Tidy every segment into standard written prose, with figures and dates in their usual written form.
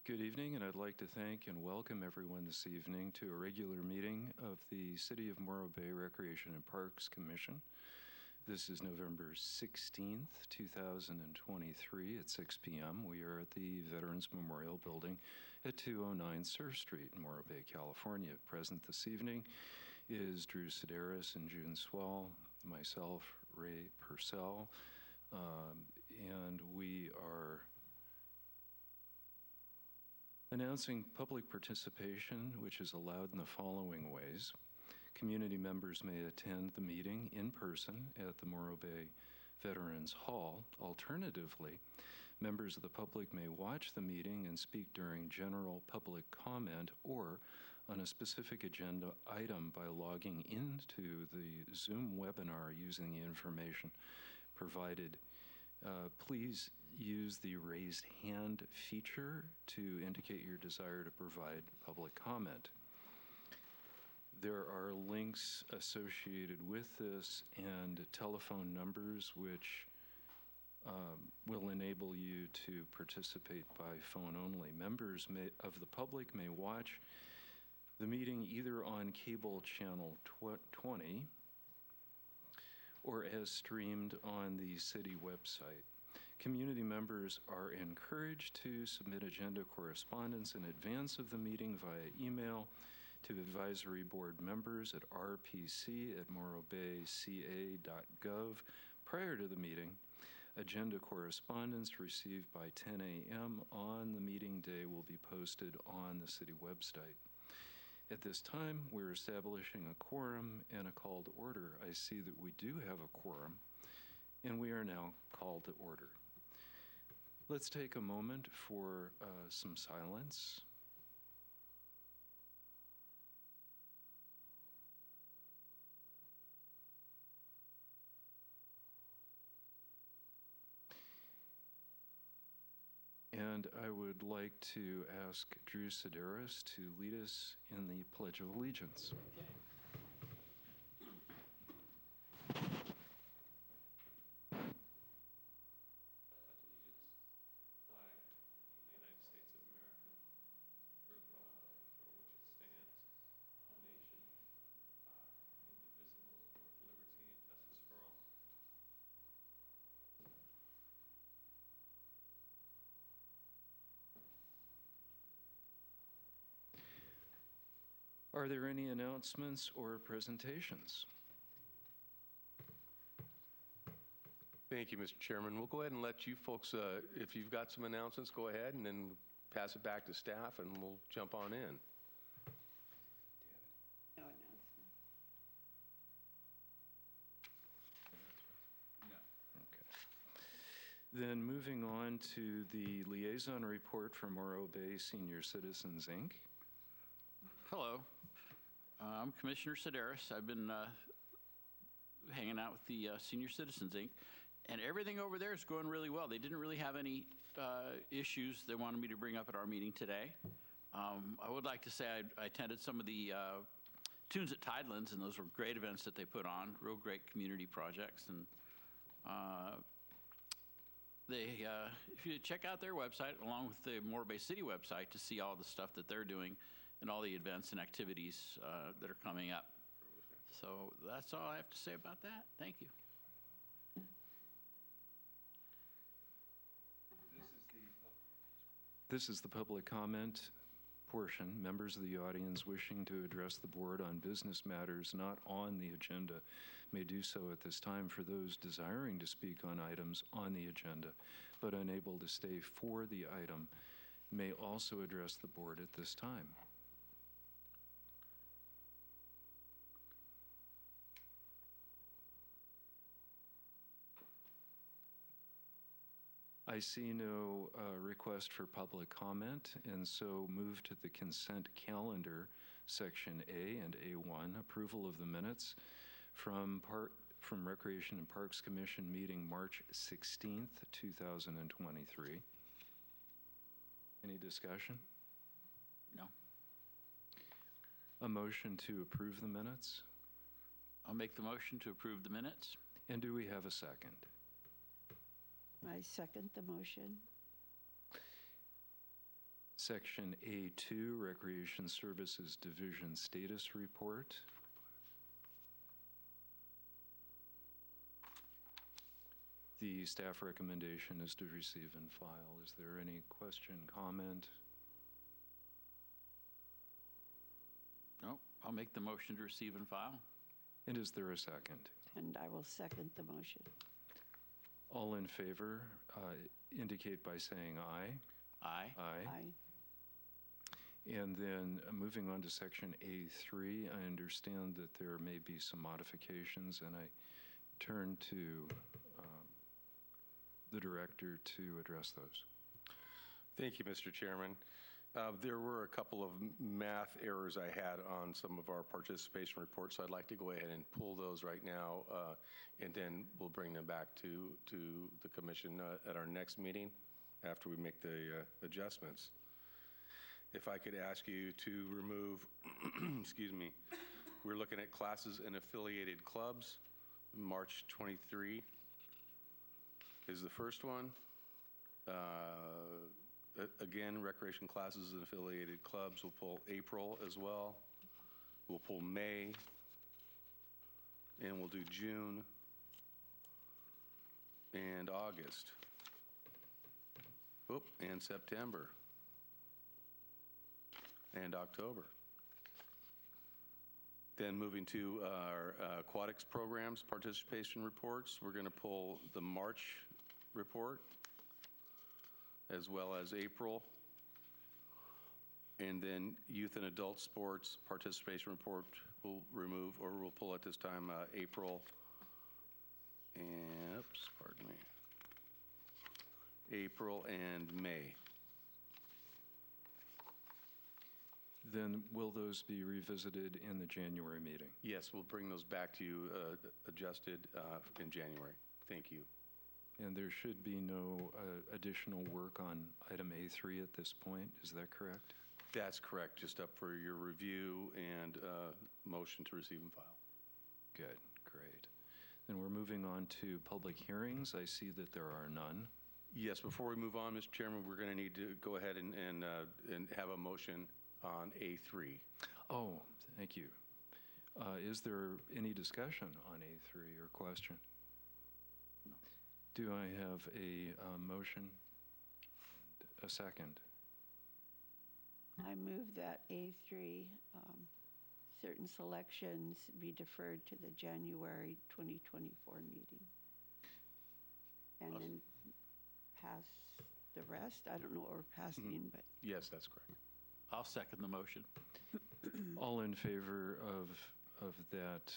Good evening, and I'd like to thank and welcome everyone this evening to a regular meeting of the City of Morro Bay Recreation and Parks Commission. This is November 16th, 2023 at 6 p.m. We are at the Veterans Memorial Building at 209 Surf Street in Morro Bay, California. Present this evening is Drew Sedaris and June Swell, myself, Ray Purcell, and we are announcing public participation, which is allowed in the following ways. Community members may attend the meeting in person at the Morro Bay Veterans Hall. Alternatively, members of the public may watch the meeting and speak during general public comment or on a specific agenda item by logging into the Zoom webinar using the information provided. Please use the raised hand feature to indicate your desire to provide public comment. There are links associated with this and telephone numbers which will enable you to participate by phone only. Members of the public may watch the meeting either on cable channel 20 or as streamed on the city website. Community members are encouraged to submit agenda correspondence in advance of the meeting via email to advisory board members at rpc@morrobayca.gov prior to the meeting. Agenda correspondence received by 10 a.m. on the meeting day will be posted on the city website. At this time, we're establishing a quorum and a call to order. I see that we do have a quorum, and we are now called to order. Let's take a moment for some silence. And I would like to ask Drew Sedaris to lead us in the Pledge of Allegiance. Okay. Are there any announcements or presentations? Thank you, Mr. Chairman. We'll go ahead and let you folks, if you've got some announcements, go ahead and then pass it back to staff and we'll jump on in. No announcement. No. Okay. Then moving on to the liaison report from Morro Bay Senior Citizens, Inc. Hello, I'm Commissioner Sedaris. I've been hanging out with the Senior Citizens, Inc., and everything over there is going really well. They didn't really have any issues they wanted me to bring up at our meeting today. I would like to say I attended some of the Tunes at Tidelands, and those were great events that they put on, real great community projects. And if you check out their website, along with the Morro Bay City website, to see all the stuff that they're doing and all the events and activities that are coming up. So that's all I have to say about that. Thank you. This is the public comment portion. Members of the audience wishing to address the board on business matters not on the agenda may do so at this time. For those desiring to speak on items on the agenda but unable to stay for the item may also address the board at this time. I see no request for public comment, and so move to the consent calendar, section A and A1, approval of the minutes from Recreation and Parks Commission meeting March 16th, 2023. Any discussion? No. A motion to approve the minutes? I'll make the motion to approve the minutes. And do we have a second? I second the motion. Section A2, Recreation Services Division Status Report. The staff recommendation is to receive and file. Is there any question, comment? No, I'll make the motion to receive and file. And is there a second? And I will second the motion. All in favor indicate by saying aye. Aye. Aye. Aye. And then moving on to Section A3, I understand that there may be some modifications, and I turn to the director to address those. Thank you, Mr. Chairman. There were a couple of math errors I had on some of our participation reports, so I'd like to go ahead and pull those right now, and then we'll bring them back to the commission at our next meeting after we make the adjustments. If I could ask you to remove, excuse me, we're looking at classes and affiliated clubs. March 23 is the first one. Again, recreation classes and affiliated clubs, we'll pull April as well. We'll pull May, and we'll do June and August. Oop, and September and October. Then moving to our aquatics programs participation reports, we're going to pull the March report as well as April. And then youth and adult sports participation report we'll remove, or we'll pull at this time April and, oops, pardon me, April and May. Then will those be revisited in the January meeting? Yes, we'll bring those back to you adjusted in January. Thank you. And there should be no additional work on item A3 at this point, is that correct? That's correct, just up for your review and motion to receive and file. Good, great. Then we're moving on to public hearings. I see that there are none. Yes, before we move on, Mr. Chairman, we're going to need to go ahead and have a motion on A3. Oh, thank you. Is there any discussion on A3 or question? No. Do I have a motion and a second? I move that A3, certain selections be deferred to the January 2024 meeting. And Awesome. then pass the rest. I don't know what we're passing, but Yes, that's correct. I'll second the motion. All in favor of that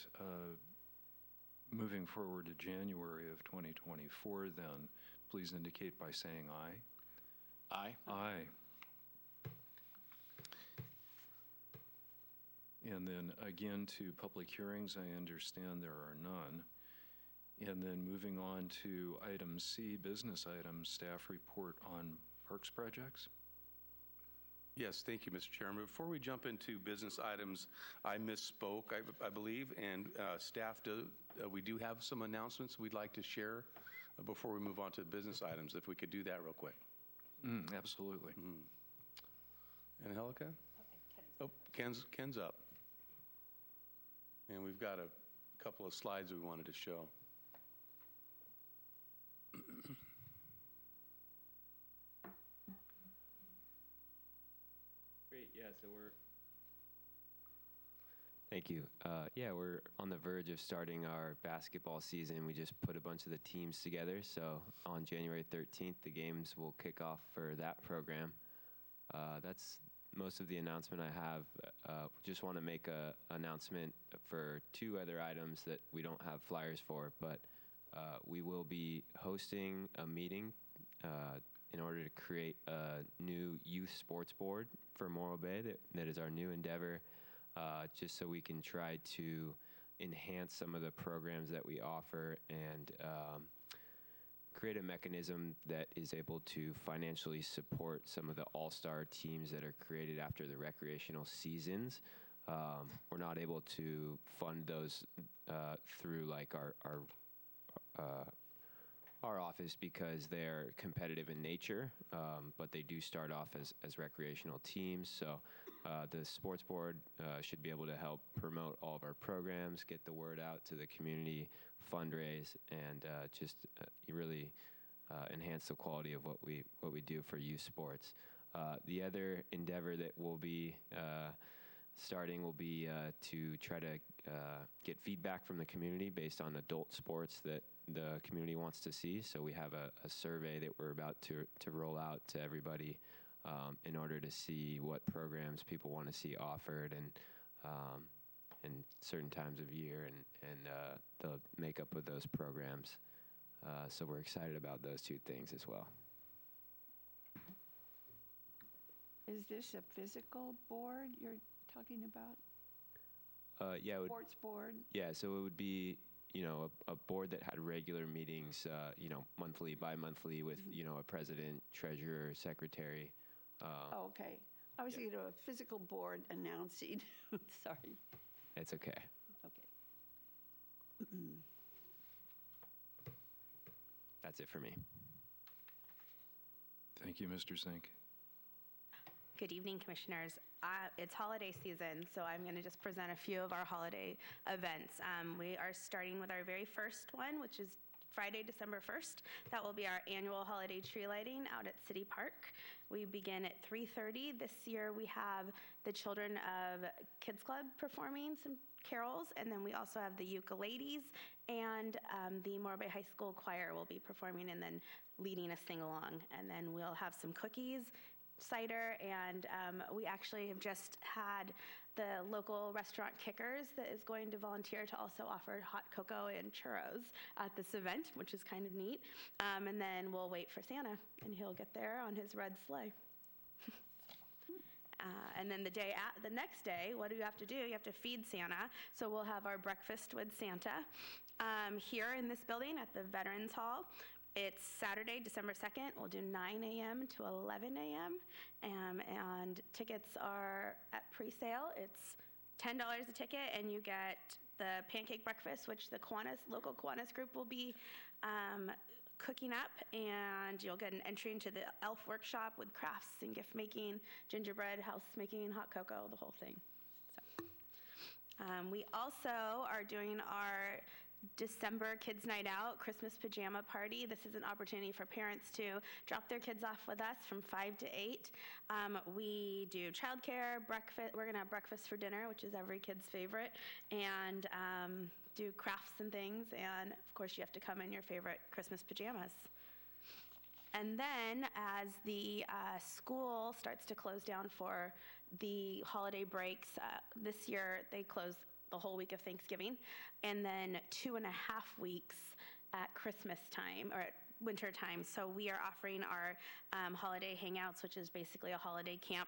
moving forward to January of 2024, then please indicate by saying aye. Aye. Aye. And then again to public hearings, I understand there are none. And then moving on to item C, business items, staff report on parks projects. Yes, thank you, Mr. Chairman. Before we jump into business items, I misspoke, I believe, and staff, we do have some announcements we'd like to share before we move on to business items, if we could do that real quick. Absolutely. Angelica? Oh, Ken's up. And we've got a couple of slides we wanted to show. Great, yeah, so thank you. Yeah, we're on the verge of starting our basketball season. We just put a bunch of the teams together, so on January 13th, the games will kick off for that program. That's most of the announcement I have. Just want to make an announcement for two other items that we don't have flyers for, but we will be hosting a meeting in order to create a new youth sports board for Morro Bay. That is our new endeavor, just so we can try to enhance some of the programs that we offer and create a mechanism that is able to financially support some of the all-star teams that are created after the recreational seasons. We're not able to fund those through like our our office because they're competitive in nature, but they do start off as recreational teams. So the sports board should be able to help promote all of our programs, get the word out to the community, fundraise, and just really enhance the quality of what we do for youth sports. The other endeavor that we'll be starting will be to try to get feedback from the community based on adult sports that the community wants to see. So we have a survey that we're about to roll out to everybody in order to see what programs people want to see offered and certain times of year and the makeup of those programs. So we're excited about those two things as well. Is this a physical board you're talking about? Yeah, Sports board? yeah. So it would be, a board that had regular meetings, monthly, bi-monthly with, a president, treasurer, secretary. Oh, okay. I was thinking of a physical board announcing. Sorry. It's okay. Okay. That's it for me. Thank you, Mr. Zink. Good evening, Commissioners. It's holiday season, so I'm going to just present a few of our holiday events. We are starting with our very first one, which is Friday, December 1st. That will be our annual holiday tree lighting out at City Park. We begin at 3:30. This year we have the Children of Kids Club performing some carols, and then we also have the ukuleles, and the Morro Bay High School Choir will be performing and then leading a sing-along. And then we'll have some cookies, cider, and we actually have just had the local restaurant Kickers that is going to volunteer to also offer hot cocoa and churros at this event, which is kind of neat. And then we'll wait for Santa, and he'll get there on his red sleigh. And then the next day, what do you have to do? You have to feed Santa. So we'll have our breakfast with Santa here in this building at the Veterans Hall. It's Saturday, December 2nd. We'll do 9 a.m. to 11 a.m. And tickets are at pre-sale. It's $10 a ticket, and you get the pancake breakfast, which the local Kiwanis group will be cooking up, and you'll get an entry into the elf workshop with crafts and gift making, gingerbread, house making, hot cocoa, the whole thing. So, we also are doing our December Kids Night Out Christmas Pajama Party. This is an opportunity for parents to drop their kids off with us from 5 to 8. We do childcare, breakfast. We're going to have breakfast for dinner, which is every kid's favorite, and do crafts and things. And of course, you have to come in your favorite Christmas pajamas. And then as the school starts to close down for the holiday breaks, this year they close the whole week of Thanksgiving, and then 2.5 weeks at Christmas time, or at winter time. So we are offering our holiday hangouts, which is basically a holiday camp.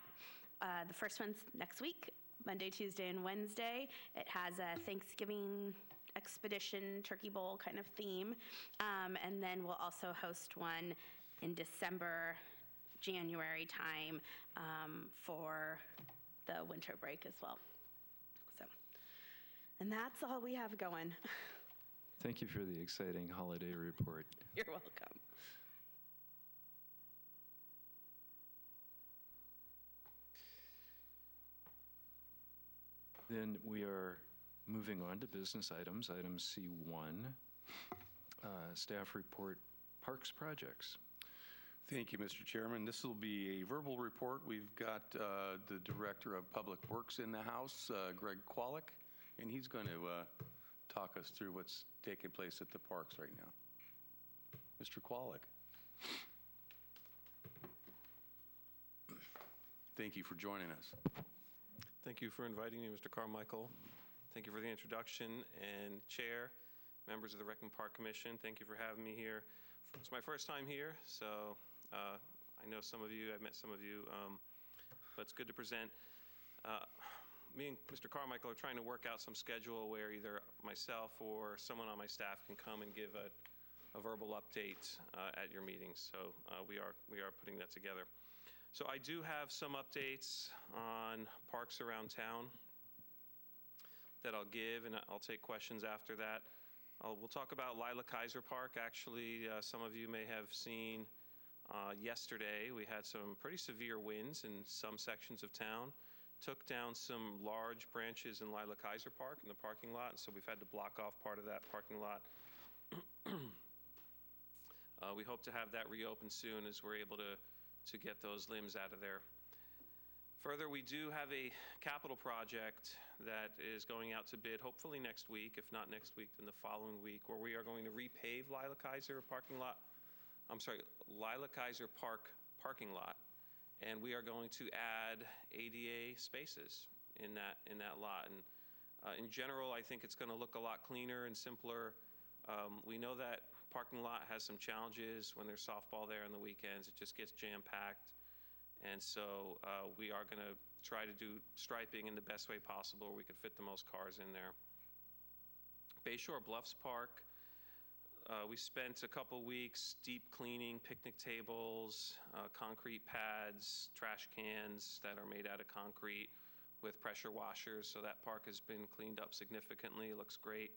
The first one's next week, Monday, Tuesday, and Wednesday. It has a Thanksgiving expedition, turkey bowl kind of theme. And then we'll also host one in December, January time for the winter break as well. And that's all we have going. Thank you for the exciting holiday report. You're welcome. Then we are moving on to business items. Item C1, staff report, parks projects. Thank you, Mr. Chairman. This will be a verbal report. We've got the Director of Public Works in the house, Greg Kwolek, and he's going to talk us through what's taking place at the parks right now. Mr. Kwolek. Thank you for joining us. Thank you for inviting me, Mr. Carmichael. Thank you for the introduction, and Chair, members of the Rec and Park Commission, thank you for having me here. It's my first time here, so I know some of you, I've met some of you, but it's good to present. Me and Mr. Carmichael are trying to work out some schedule where either myself or someone on my staff can come and give a verbal update at your meetings. So we are putting that together. So I do have some updates on parks around town that I'll give, and I'll take questions after that. We'll talk about Lila Kaiser Park. Actually, some of you may have seen yesterday, we had some pretty severe winds in some sections of town. Took down some large branches in Lila Kaiser Park in the parking lot, and so we've had to block off part of that parking lot. We hope to have that reopened soon as we're able to get those limbs out of there. Further, we do have a capital project that is going out to bid hopefully next week, if not next week, then the following week, where we are going to repave Lila Kaiser parking lot. I'm sorry, Lila Kaiser Park parking lot, and we are going to add ADA spaces in that lot. And in general, I think it's going to look a lot cleaner and simpler. We know that parking lot has some challenges when there's softball there on the weekends. It just gets jam-packed. And so we are going to try to do striping in the best way possible where we could fit the most cars in there. Bayshore Bluffs Park, we spent a couple weeks deep cleaning picnic tables, concrete pads, trash cans that are made out of concrete with pressure washers. So that park has been cleaned up significantly. It looks great.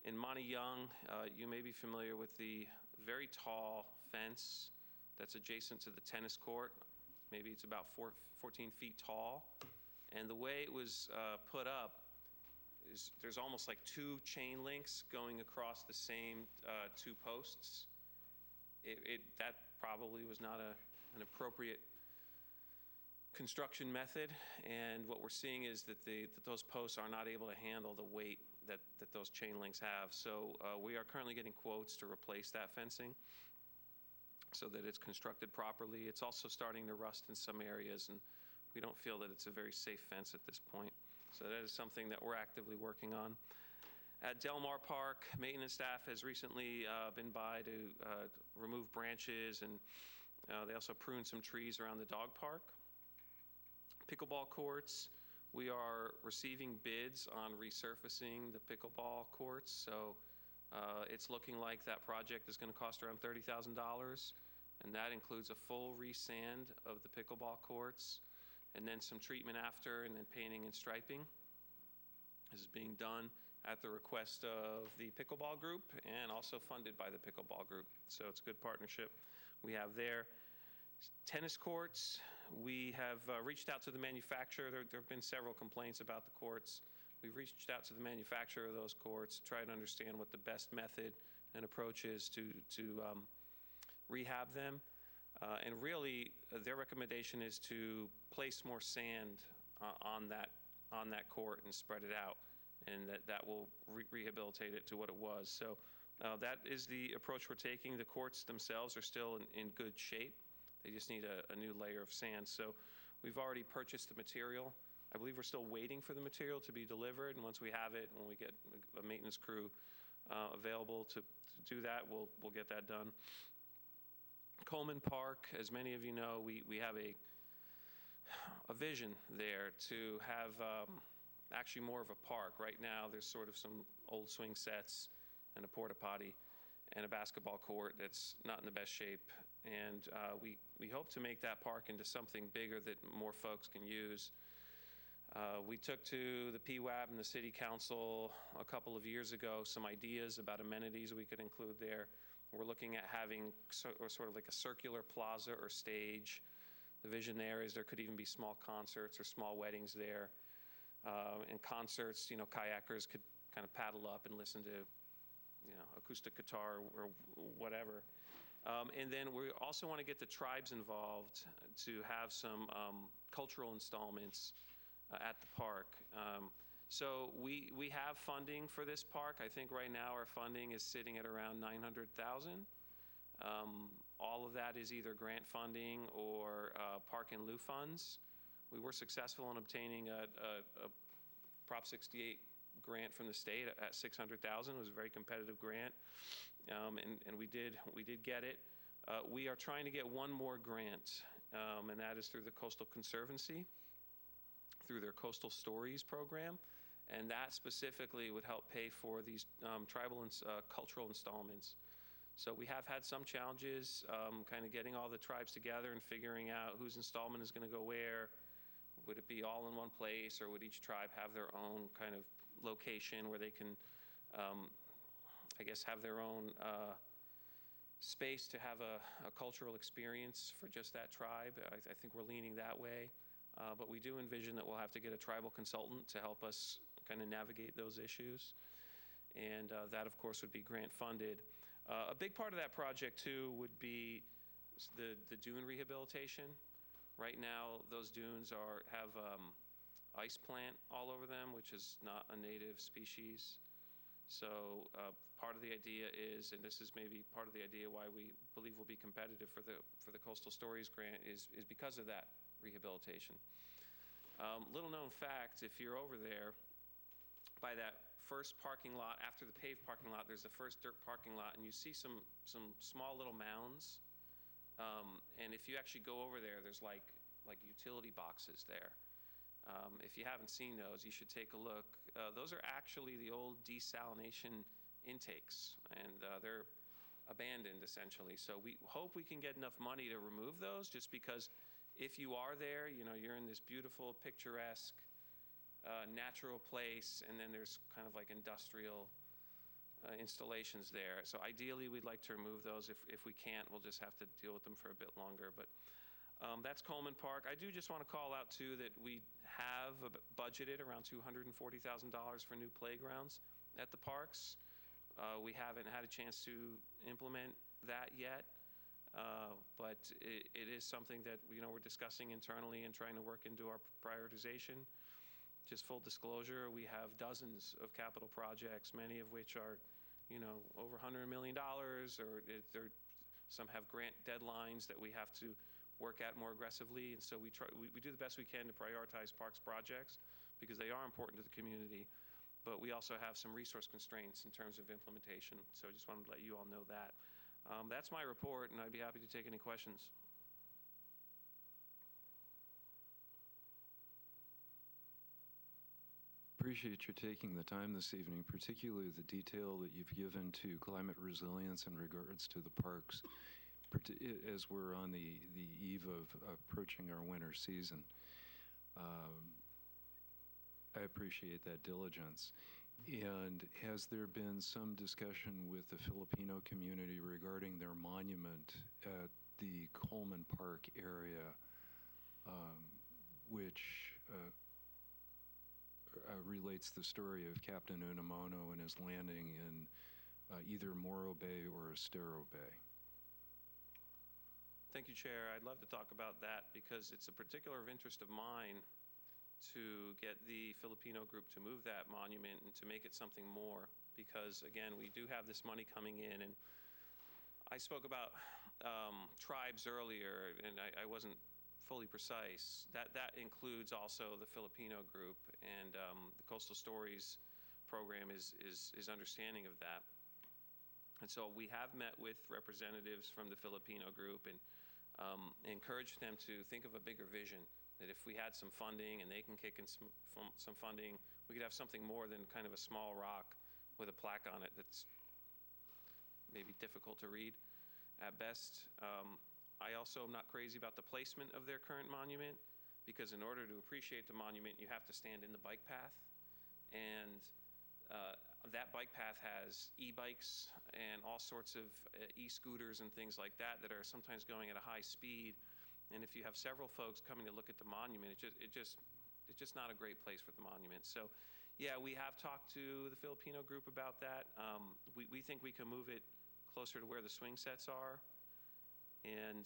In Monty Young, you may be familiar with the very tall fence that's adjacent to the tennis court. Maybe it's about 14 feet tall. And the way it was put up is there's almost like two chain links going across the same two posts. That probably was not an appropriate construction method. And what we're seeing is that those posts are not able to handle the weight that those chain links have. So we are currently getting quotes to replace that fencing so that it's constructed properly. It's also starting to rust in some areas, and we don't feel that it's a very safe fence at this point. So that is something that we're actively working on. At Del Mar Park, maintenance staff has recently been by to remove branches, and they also pruned some trees around the dog park. Pickleball courts, we are receiving bids on resurfacing the pickleball courts. So it's looking like that project is going to cost around $30,000, and that includes a full resand of the pickleball courts, and then some treatment after, and then painting and striping. This is being done at the request of the pickleball group and also funded by the pickleball group. So it's a good partnership we have there. Tennis courts, we have reached out to the manufacturer. There have been several complaints about the courts. We've reached out to the manufacturer of those courts to try to understand what the best method and approach is to rehab them. And really, their recommendation is to place more sand on that court and spread it out, and that will rehabilitate it to what it was. So that is the approach we're taking. The courts themselves are still in good shape. They just need a new layer of sand. So we've already purchased the material. I believe we're still waiting for the material to be delivered, and once we have it, when we get a maintenance crew available to do that, we'll get that done. Coleman Park, as many of you know, we have a vision there to have actually more of a park. Right now, there's sort of some old swing sets and a porta potty and a basketball court that's not in the best shape. And we hope to make that park into something bigger that more folks can use. We took to the PWAB and the City Council a couple of years ago some ideas about amenities we could include there. We're looking at having sort of like a circular plaza or stage. The vision there is there could even be small concerts or small weddings there. And concerts, kayakers could kind of paddle up and listen to, acoustic guitar or whatever. And then we also want to get the tribes involved to have some cultural installments at the park. So we have funding for this park. I think right now our funding is sitting at around $900,000. All of that is either grant funding or park in lieu funds. We were successful in obtaining a Prop 68 grant from the state at $600,000. It was a very competitive grant, and we did get it. We are trying to get one more grant, and that is through the Coastal Conservancy, through their Coastal Stories program, and that specifically would help pay for these tribal and cultural installments. So we have had some challenges kind of getting all the tribes together and figuring out whose installment is going to go where. Would it be all in one place, or would each tribe have their own kind of location where they can I guess, have their own space to have a cultural experience for just that tribe. I think we're leaning that way. But we do envision that we'll have to get a tribal consultant to help us kind of navigate those issues. And that, of course, would be grant funded. A big part of that project, too, would be the dune rehabilitation. Right now, those dunes have ice plant all over them, which is not a native species. So part of the idea is, and this is maybe part of the idea why we believe we'll be competitive for the Coastal Stories grant, is because of that rehabilitation. Little known fact, if you're over there by that first parking lot, after the paved parking lot, there's the first dirt parking lot, and you see some small little mounds. And if you actually go over there, there's like utility boxes there. If you haven't seen those, you should take a look. Those are actually the old desalination intakes, and they're abandoned essentially. So we hope we can get enough money to remove those, just because if you are there, you know, you're in this beautiful, picturesque, natural place, and then there's kind of like industrial installations there. So ideally, we'd like to remove those. If we can't, we'll just have to deal with them for a bit longer. But that's Coleman Park. I do just want to call out, too, that we have budgeted around $240,000 for new playgrounds at the parks. We haven't had a chance to implement that yet, but it is something that, you know, we're discussing internally and trying to work into our prioritization. Just full disclosure, we have dozens of capital projects, many of which are, you know, over $100 million, or some have grant deadlines that we have to work at more aggressively. And so we do the best we can to prioritize parks projects because they are important to the community, but we also have some resource constraints in terms of implementation. So I just wanted to let you all know that. That's my report, and I'd be happy to take any questions. Appreciate you taking the time this evening, particularly the detail that you've given to climate resilience in regards to the parks, as we're on the eve of approaching our winter season. I appreciate that diligence. And has there been some discussion with the Filipino community regarding their monument at the Coleman Park area, which relates the story of Captain Unamono and his landing in either Morro Bay or Estero Bay? Thank you, Chair. I'd love to talk about that because it's a particular interest of mine to get the Filipino group to move that monument and to make it something more, because again, we do have this money coming in, and I spoke about tribes earlier, and I wasn't fully precise. That includes also the Filipino group, and the Coastal Stories program is understanding of that. And so we have met with representatives from the Filipino group and encouraged them to think of a bigger vision, that if we had some funding and they can kick in some funding, we could have something more than kind of a small rock with a plaque on it that's maybe difficult to read at best. I also am not crazy about the placement of their current monument, because in order to appreciate the monument, you have to stand in the bike path. And that bike path has e-bikes and all sorts of e-scooters and things like that are sometimes going at a high speed. And if you have several folks coming to look at the monument, it's just not a great place for the monument. So yeah, we have talked to the Filipino group about that. We think we can move it closer to where the swing sets are. And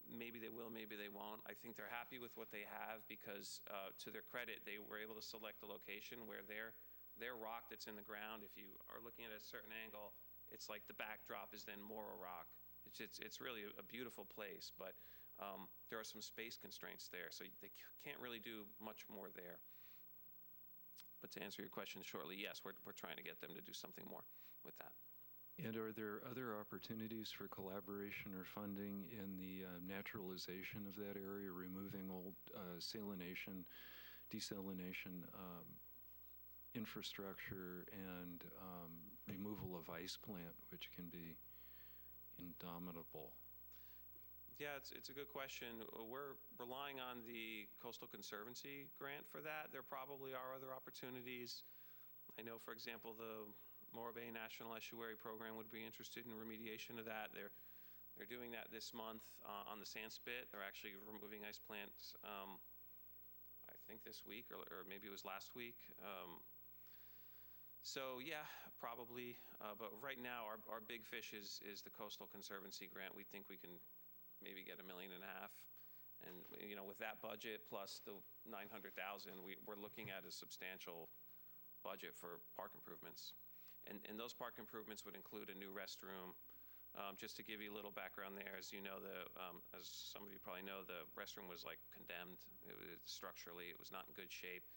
maybe they will, maybe they won't. I think they're happy with what they have because, to their credit, they were able to select a location where their rock that's in the ground, if you are looking at a certain angle, it's like the backdrop is then Moro Rock. It's really a beautiful place, but there are some space constraints there, so they can't really do much more there. But to answer your question shortly, yes, we're trying to get them to do something more with that. And are there other opportunities for collaboration or funding in the naturalization of that area, removing old desalination infrastructure and removal of ice plant, which can be indomitable? Yeah, it's a good question. We're relying on the Coastal Conservancy grant for that. There probably are other opportunities. I know, for example, the Morro Bay National Estuary Program would be interested in remediation of that. They're doing that this month on the sand spit. They're actually removing ice plants, I think this week, or maybe it was last week. So yeah, probably. But right now, our big fish is the Coastal Conservancy grant. We think we can maybe get $1.5 million. And with that budget plus the $900,000, we're looking at a substantial budget for park improvements. And those park improvements would include a new restroom. Just to give you a little background there, as you know, as some of you probably know, the restroom was like condemned. Structurally, it was not in good shape.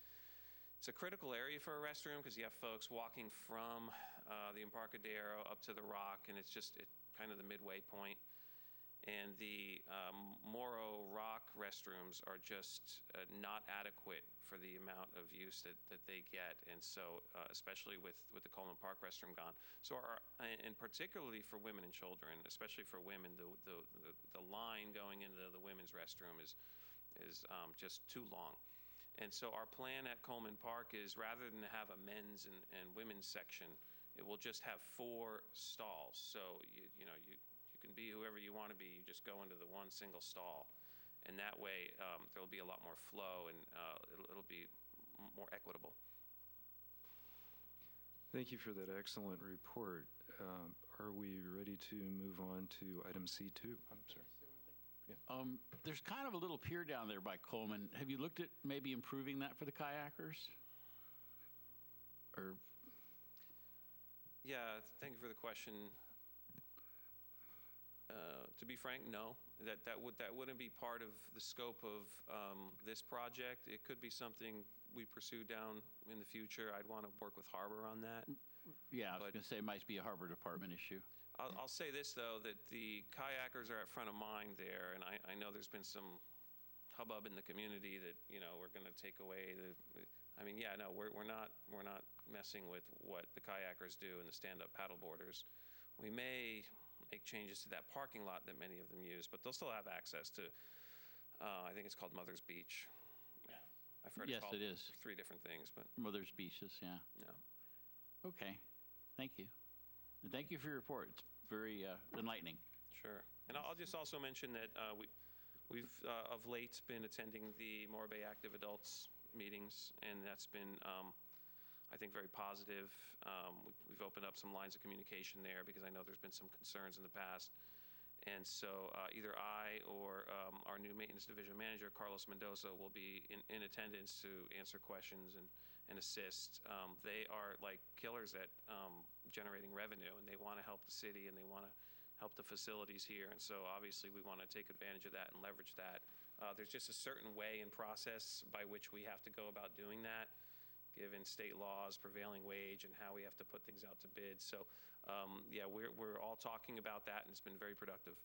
It's a critical area for a restroom because you have folks walking from the Embarcadero up to the Rock, and it's kind of the midway point. And the Morro Rock restrooms are just not adequate for the amount of use that they get. And so, especially with the Coleman Park restroom gone. So, and particularly for women and children, especially for women, the line going into the women's restroom is just too long. And so our plan at Coleman Park is, rather than have a men's and women's section, it will just have 4 stalls. So, you can be whoever you want to be. You just go into the one single stall, and that way there'll be a lot more flow, and it'll be more equitable. Thank you for that excellent report. Are we ready to move on to item C2? I'm sorry. There's kind of a little pier down there by Coleman. Have you looked at maybe improving that for the kayakers? Or Yeah, thank you for the question. To be frank, no. That wouldn't be part of the scope of this project. It could be something we pursue down in the future. I'd want to work with Harbor on that. yeah, I was going to say it might be a Harbor Department issue. I'll say this, though, that the kayakers are at front of mind there, and I know there's been some hubbub in the community that we're going to take away the. I mean, yeah, no, we're not messing with what the kayakers do and the stand-up paddleboarders. We may make changes to that parking lot that many of them use, but they'll still have access to. I think it's called Mother's Beach. Yeah. I've heard Yes, it called it is. 3 different things, but Mother's Beaches, yeah. no. Okay, thank you. And thank you for your report. It's very enlightening. Sure. And I'll just also mention that we've of late been attending the Morro Bay Active Adults meetings, and that's been, I think, very positive. We've opened up some lines of communication there because I know there's been some concerns in the past. And so either I or our new maintenance division manager, Carlos Mendoza, will be in attendance to answer questions and assist. They are like killers at generating revenue, and they want to help the city, and they want to help the facilities here. And so obviously we want to take advantage of that and leverage that. There's just a certain way and process by which we have to go about doing that, given state laws, prevailing wage, and how we have to put things out to bid. So yeah, we're all talking about that, and it's been very productive.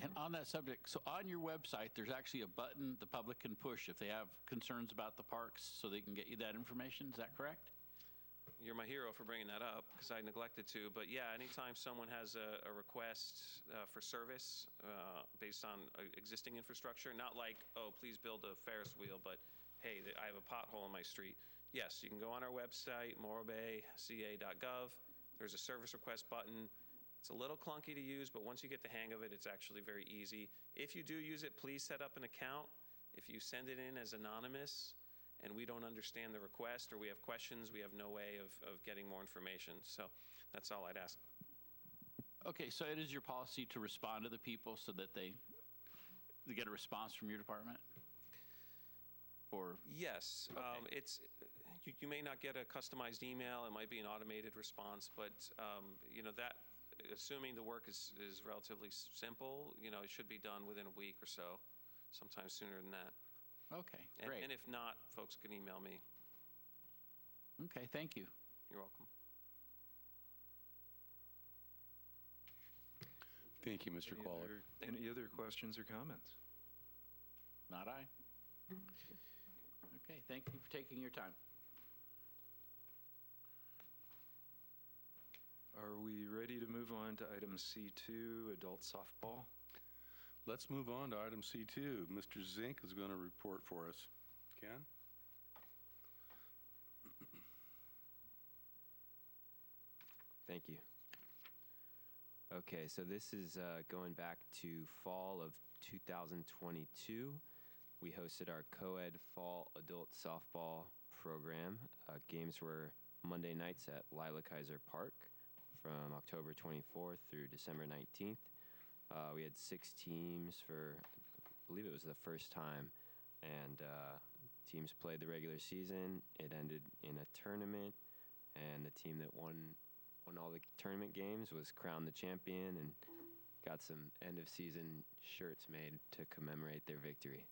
And on that subject, so on your website, there's actually a button the public can push if they have concerns about the parks, so they can get you that information. Is that correct? You're my hero for bringing that up, because I neglected to. But yeah, anytime someone has a request for service based on existing infrastructure, not like, oh, please build a Ferris wheel, but hey, I have a pothole in my street. Yes, you can go on our website, morrobayca.gov. There's a service request button. It's a little clunky to use, but once you get the hang of it, it's actually very easy. If you do use it, please set up an account. If you send it in as anonymous and we don't understand the request or we have questions, we have no way of getting more information. So that's all I'd ask. Okay, so it is your policy to respond to the people so that they get a response from your department? Or yes, okay. You may not get a customized email. It might be an automated response, but that, assuming the work is relatively simple, it should be done within a week or so, sometimes sooner than that. Okay, great. And if not, folks can email me. Okay, thank you. You're welcome. Thank you, Mr. Qualler. Any other questions or comments? Not I. Okay, thank you for taking your time. Are we ready to move on to item C2, adult softball? Let's move on to item C2. Mr. Zink is going to report for us. Ken? Thank you. Okay, so this is going back to fall of 2022. We hosted our co-ed fall adult softball program. Games were Monday nights at Lila Kaiser Park from October 24th through December 19th. We had 6 teams for, I believe it was the first time, and teams played the regular season. It ended in a tournament, and the team that won all the tournament games was crowned the champion and got some end-of-season shirts made to commemorate their victory.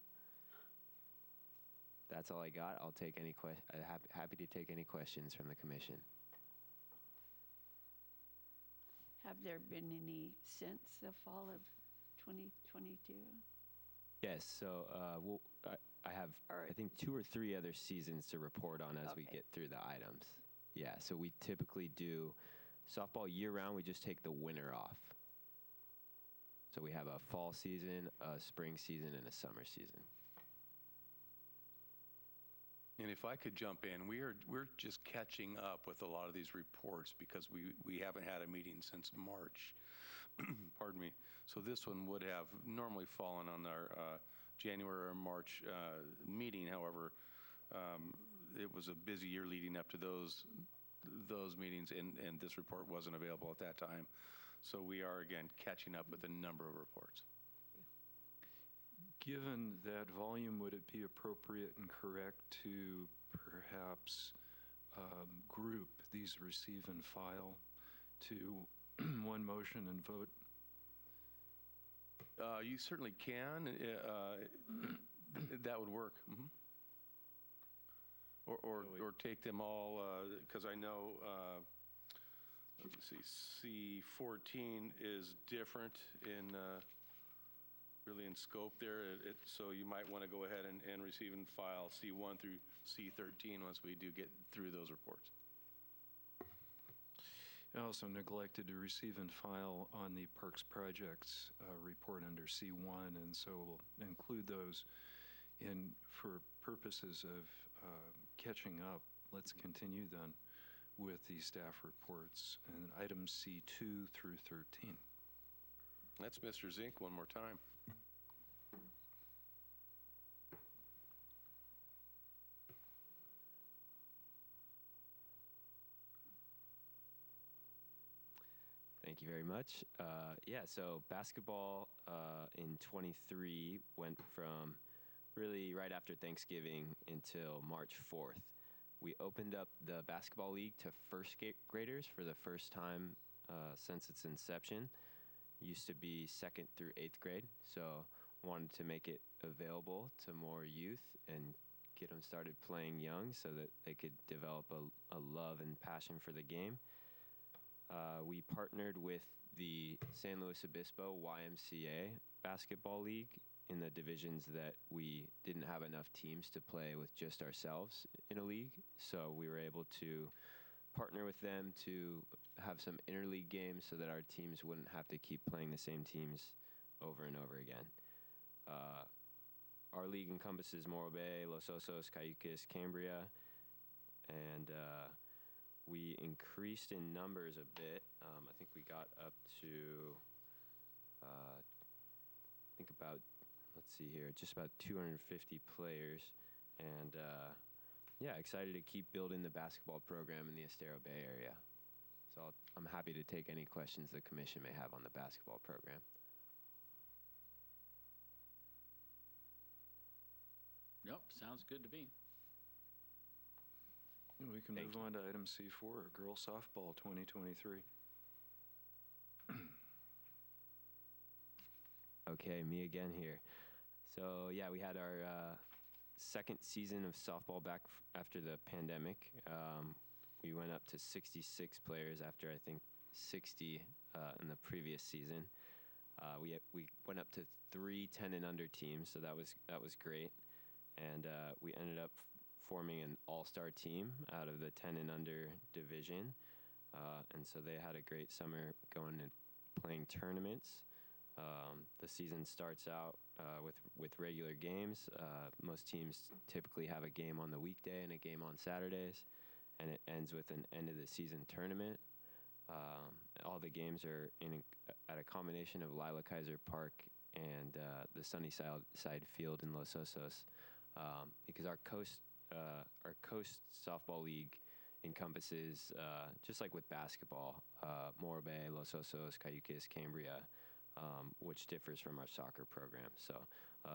That's all I got. I'll take any happy to take any questions from the commission. Have there been any since the fall of 2022? Yes, so I have, I think, 2 or 3 other seasons to report on as we Okay. get through the items. Yeah, so we typically do softball year-round. We just take the winter off. So we have a fall season, a spring season, and a summer season. And if I could jump in, we're just catching up with a lot of these reports because we haven't had a meeting since March. Pardon me. So this one would have normally fallen on our January or March meeting. However, it was a busy year leading up to those meetings, and this report wasn't available at that time. So we are, again, catching up with a number of reports. Given that volume, would it be appropriate and correct to perhaps group these receive and file to one motion and vote? You certainly can. That would work. Mm-hmm. Or take them all, because I know, let me see, C14 is different in really in scope there. So you might want to go ahead and receive and file C1 through C13 once we do get through those reports. I also neglected to receive and file on the Parks Projects report under C1, and so we'll include those in for purposes of catching up. Let's continue then with the staff reports and items C2 through 13. That's Mr. Zink one more time. Thank you very much. Yeah, so basketball in 23 went from really right after Thanksgiving until March 4th. We opened up the basketball league to first graders for the first time since its inception. Used to be 2nd through 8th grade, so wanted to make it available to more youth and get them started playing young so that they could develop a love and passion for the game. We partnered with the San Luis Obispo YMCA Basketball League in the divisions that we didn't have enough teams to play with just ourselves in a league. So we were able to partner with them to have some interleague games so that our teams wouldn't have to keep playing the same teams over and over again. Our league encompasses Morro Bay, Los Osos, Cayucas, Cambria, and we increased in numbers a bit. I think we got up to, let's see here, just about 250 players. And yeah, excited to keep building the basketball program in the Estero Bay area. So I'm happy to take any questions the commission may have on the basketball program. Nope, sounds good to me. We can move on to item C4, girls softball 2023. Okay, me again here. So yeah, we had our second season of softball back after the pandemic. We went up to 66 players after I think 60 in the previous season. We went up to 3 10 and under teams, so that was great. And we ended up forming an all-star team out of the 10 and under division. And so they had a great summer going and playing tournaments. The season starts out with regular games. Most teams typically have a game on the weekday and a game on Saturdays, and it ends with an end-of-the-season tournament. All the games are at a combination of Lila Kaiser Park and the Sunnyside Field in Los Osos, because our coast softball league encompasses, just like with basketball, Morro Bay, Los Osos, Cayucos, Cambria, which differs from our soccer program. So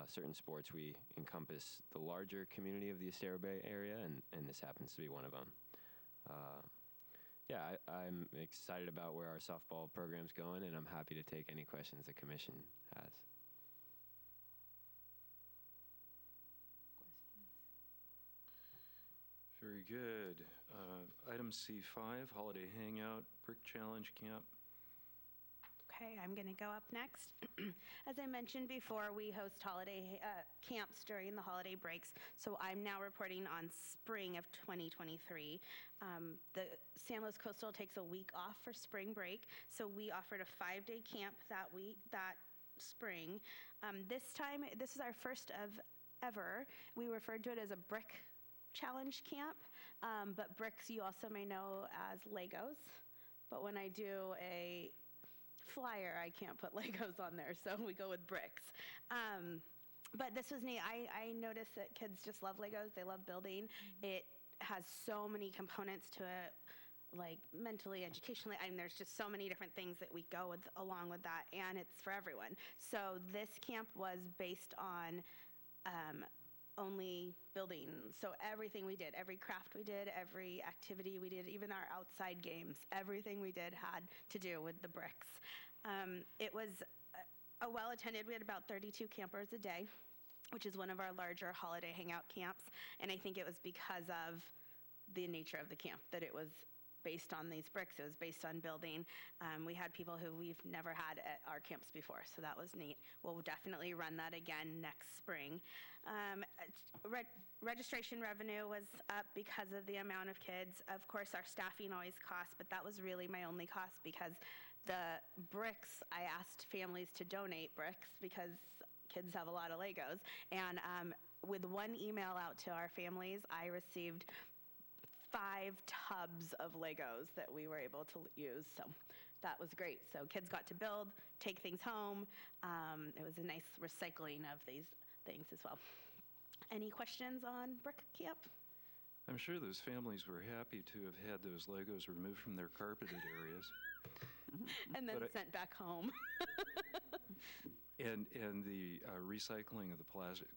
certain sports, we encompass the larger community of the Estero Bay area, and this happens to be one of them. Yeah, I'm excited about where our softball program's going, and I'm happy to take any questions the commission has. Very good. Item C5, Holiday Hangout, Brick Challenge Camp. Okay, I'm going to go up next. As I mentioned before, we host holiday camps during the holiday breaks, so I'm now reporting on spring of 2023. The San Luis Coastal takes a week off for spring break, so we offered a 5-day camp that spring. This time, this is our first of ever. We referred to it as a brick challenge camp, but bricks you also may know as Legos. But when I do a flyer, I can't put Legos on there, so we go with bricks. But this was neat. I noticed that kids just love Legos. They love building. It has so many components to it, like mentally, educationally. I mean, there's just so many different things that we go with along with that, and it's for everyone. So this camp was based on only building. So everything we did, every craft we did, every activity we did, even our outside games, everything we did had to do with the bricks. It was a well-attended. We had about 32 campers a day, which is one of our larger holiday hangout camps. And I think it was because of the nature of the camp that it was based on these bricks. It was based on building. We had people who we've never had at our camps before, so that was neat. We'll definitely run that again next spring. Registration revenue was up because of the amount of kids. Of course, our staffing always costs, but that was really my only cost because the bricks, I asked families to donate bricks because kids have a lot of Legos. And with one email out to our families, I received 5 tubs of Legos that we were able to use. So that was great. So kids got to build, take things home. It was a nice recycling of these things as well. Any questions on brick camp? I'm sure those families were happy to have had those Legos removed from their carpeted areas. And then sent back home. And the recycling of the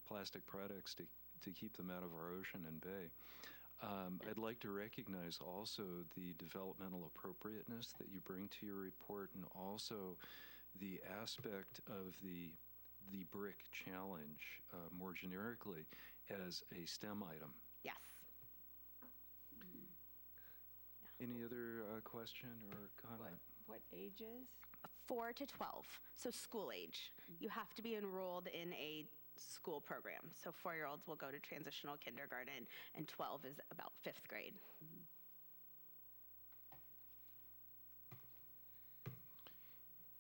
plastic products to keep them out of our ocean and bay. I'd like to recognize also the developmental appropriateness that you bring to your report, and also the aspect of the brick challenge more generically as a STEM item. Yes. Any other question or comment? What ages? 4 to 12, so school age. You have to be enrolled in a school program. So 4-year-olds will go to transitional kindergarten, and 12 is about 5th grade.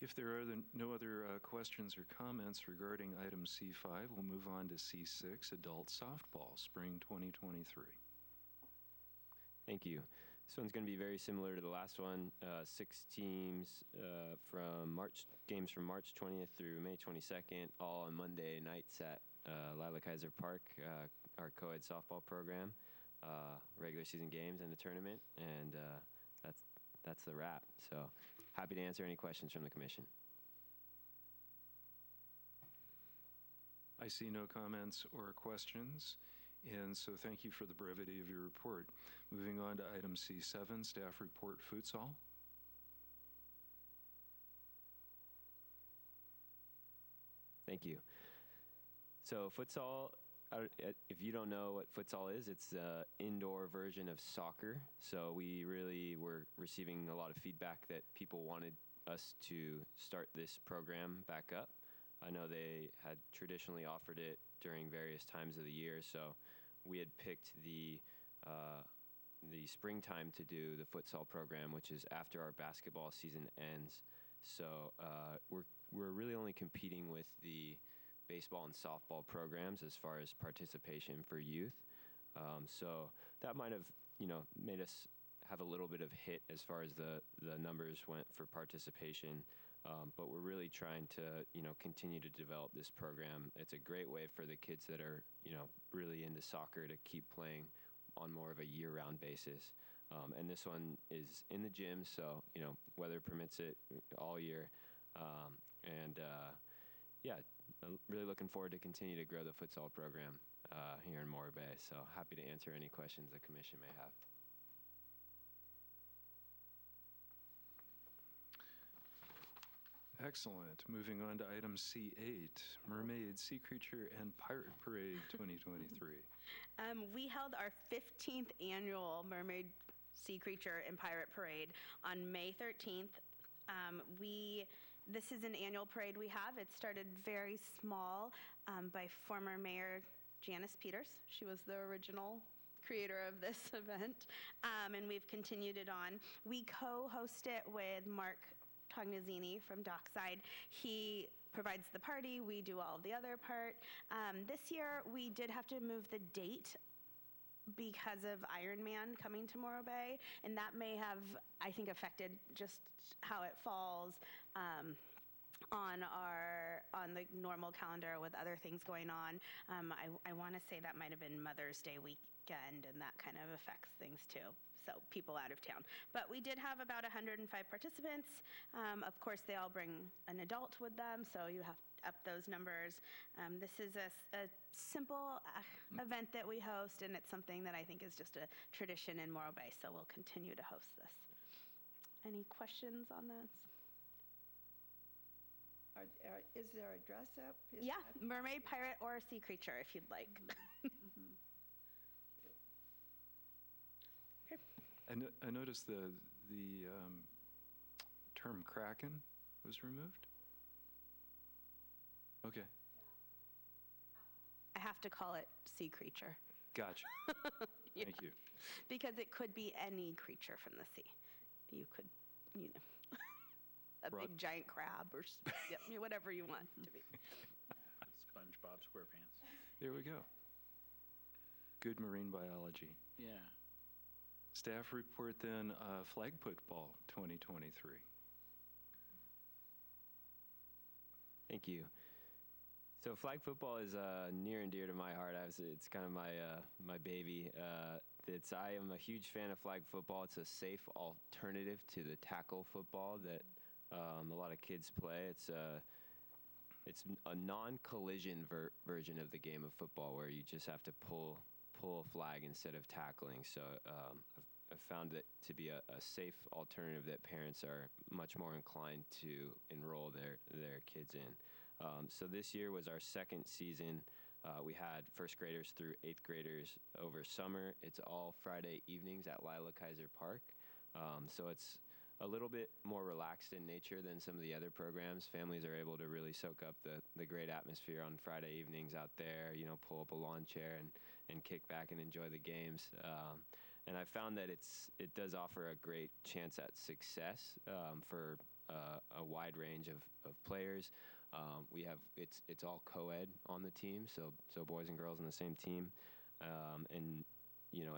If there are no other questions or comments regarding item C5, we'll move on to C6, Adult Softball, Spring 2023. Thank you. This one's going to be very similar to the last one. 6 teams games from March 20th through May 22nd, all on Monday nights at Lila Kaiser Park, our co-ed softball program, regular season games and a tournament, and that's the wrap. So happy to answer any questions from the commission. I see no comments or questions, and so thank you for the brevity of your report. Moving on to item C7, Staff Report Futsal. Thank you. So futsal, if you don't know what futsal is, it's an indoor version of soccer. So we really were receiving a lot of feedback that people wanted us to start this program back up. I know they had traditionally offered it during various times of the year, so we had picked the springtime to do the futsal program, which is after our basketball season ends. So we're really only competing with the baseball and softball programs as far as participation for youth. So that might have, made us have a little bit of hit as far as the numbers went for participation. But we're really trying to, continue to develop this program. It's a great way for the kids that are, really into soccer to keep playing on more of a year-round basis. And this one is in the gym, so, weather permits it all year. Yeah, I'm really looking forward to continue to grow the futsal program here in Morro Bay. So happy to answer any questions the commission may have. Excellent. Moving on to item C8, Mermaid, Sea Creature, and Pirate Parade 2023. We held our 15th annual Mermaid, Sea Creature, and Pirate Parade on May 13th. This is an annual parade we have. It started very small by former Mayor Janice Peters. She was the original creator of this event, and we've continued it on. We co-host it with Mark Tognazzini from Dockside. He provides the party, we do all of the other part. This year, we did have to move the date because of Iron Man coming to Morro Bay, and that may have, I think, affected just how it falls on the normal calendar with other things going on. I want to say that might have been Mother's Day weekend, and that kind of affects things too. So people out of town. But we did have about 105 participants. Of course, they all bring an adult with them, so you have to up those numbers. This is a simple event that we host, and it's something that I think is just a tradition in Morro Bay, so we'll continue to host this. Any questions on this? Is there a dress up? Yeah, mermaid, pirate, or sea creature if you'd like. I noticed the term Kraken was removed. Okay, I have to call it sea creature. gotcha. Yeah. Thank you. Because it could be any creature from the sea. You could, a big giant crab or whatever you want it to be. SpongeBob SquarePants. There we go. Good marine biology. Yeah. Staff report then, flag football 2023. Thank you. So flag football is near and dear to my heart. It's kind of my baby. I am a huge fan of flag football. It's a safe alternative to the tackle football that a lot of kids play. It's a non-collision version of the game of football where you just have to pull a flag instead of tackling. So I've found it to be a safe alternative that parents are much more inclined to enroll their kids in. So this year was our second season. We had first graders through eighth graders over summer. It's all Friday evenings at Lila Kaiser Park. So it's a little bit more relaxed in nature than some of the other programs. Families are able to really soak up the great atmosphere on Friday evenings out there, pull up a lawn chair and kick back and enjoy the games. And I found that it does offer a great chance at success for a wide range of players. It's all co-ed on the team, so boys and girls on the same team, and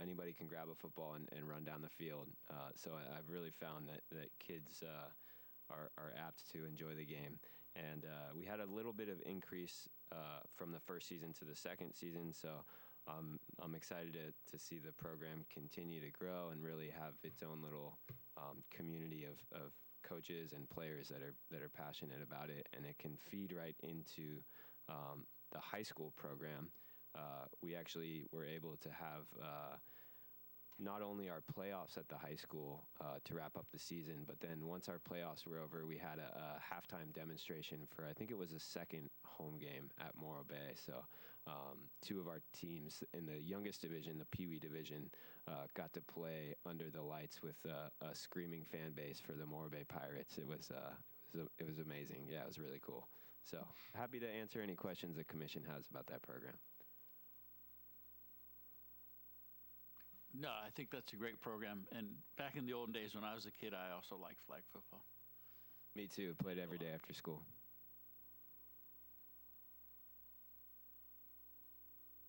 anybody can grab a football and run down the field. So I've really found that kids are apt to enjoy the game, and we had a little bit of increase from the first season to the second season. So I'm excited to see the program continue to grow and really have its own little community of coaches and players that are passionate about it, and it can feed right into the high school program. We actually were able to have not only our playoffs at the high school to wrap up the season, but then once our playoffs were over, we had a halftime demonstration for, I think it was the second home game at Morro Bay. So two of our teams in the youngest division, the Pee Wee division, got to play under the lights with a screaming fan base for the Morro Bay Pirates. It was amazing. Yeah, it was really cool. So happy to answer any questions the commission has about that program. No, I think that's a great program. And back in the olden days when I was a kid, I also liked flag football. Me too. Played every day after school.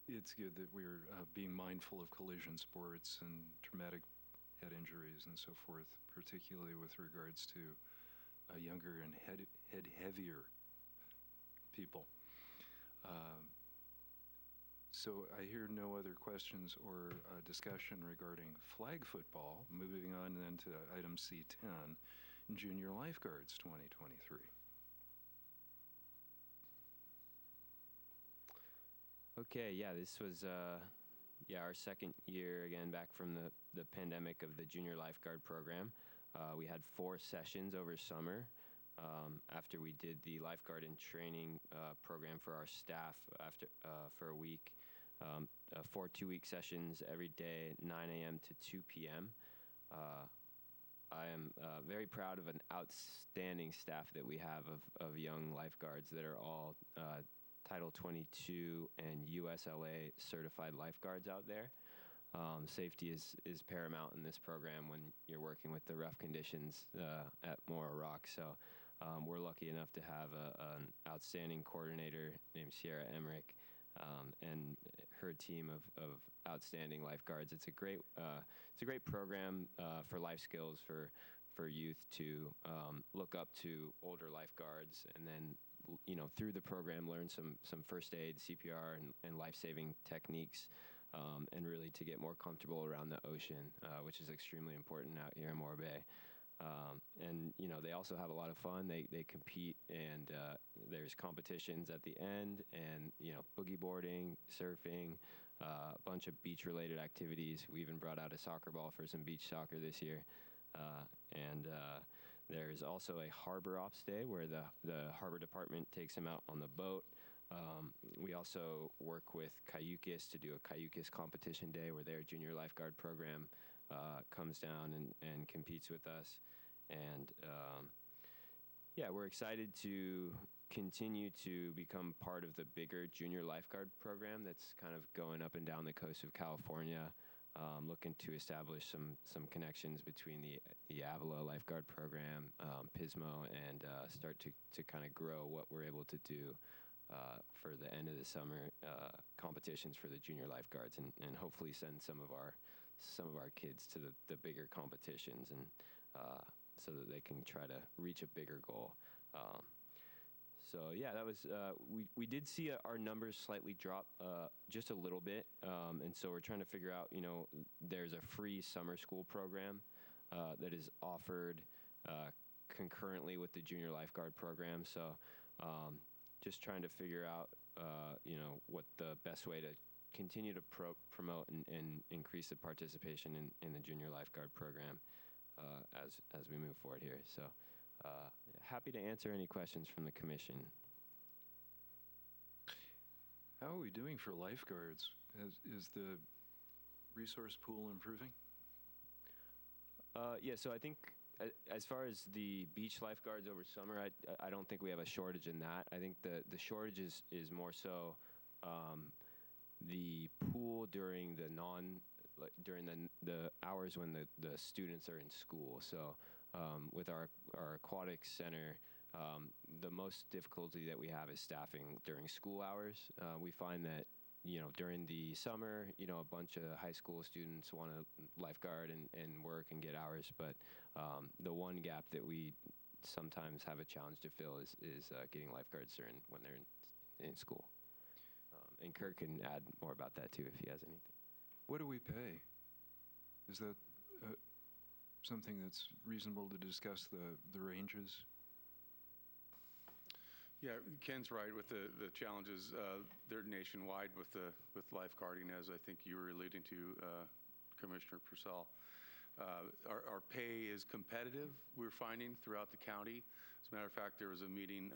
It's good that we're being mindful of collision sports and traumatic head injuries and so forth, particularly with regards to younger and head heavier people. So I hear no other questions or discussion regarding flag football. Moving on then to item C10, Junior Lifeguards 2023. Okay, yeah, this was our second year again back from the pandemic of the Junior Lifeguard program. We had 4 sessions over summer after we did the lifeguard and training program for our staff for a week. 4 2-week sessions every day, 9 a.m. to 2 p.m. I am very proud of an outstanding staff that we have of young lifeguards that are all Title 22 and USLA certified lifeguards out there. Safety is paramount in this program when you're working with the rough conditions at Mora Rock. So we're lucky enough to have an outstanding coordinator named Sierra Emmerich and her team of outstanding lifeguards. It's a great program for life skills for youth to look up to older lifeguards, and then through the program learn some first aid, CPR, and life-saving techniques, and really to get more comfortable around the ocean, which is extremely important out here in Mora Bay. And they also have a lot of fun. They compete, and there's competitions at the end, and boogie boarding, surfing, a bunch of beach-related activities. We even brought out a soccer ball for some beach soccer this year, and there's also a harbor ops day where the harbor department takes them out on the boat. We also work with Cayucas to do a Cayucas competition day where their junior lifeguard program comes down and competes with us. And we're excited to continue to become part of the bigger junior lifeguard program that's kind of going up and down the coast of California, looking to establish some connections between the Avila lifeguard program, Pismo, and start to kind of grow what we're able to do for the end of the summer competitions for the junior lifeguards, and hopefully send some of our kids to the bigger competitions, and so that they can try to reach a bigger goal. That was we did see our numbers slightly drop just a little bit, and so we're trying to figure out. There's a free summer school program that is offered concurrently with the junior lifeguard program. So just trying to figure out what the best way to continue to promote and increase the participation in the junior lifeguard program as we move forward here. So happy to answer any questions from the commission. How are we doing for lifeguards? Is the resource pool improving? So I think as far as the beach lifeguards over summer, I don't think we have a shortage in that. I think the shortage is more so the pool during the hours when the students are in school. So with our aquatics center, the most difficulty that we have is staffing during school hours. We find that during the summer, a bunch of high school students want to lifeguard and work and get hours, but the one gap that we sometimes have a challenge to fill is getting lifeguards when they're in school. And Kirk can add more about that too if he has anything. What do we pay? Is that something that's reasonable to discuss the ranges? Yeah, Ken's right with the challenges. They're nationwide with lifeguarding, as I think you were alluding to, Commissioner Purcell. Our pay is competitive, we're finding, throughout the county. As a matter of fact, there was a meeting,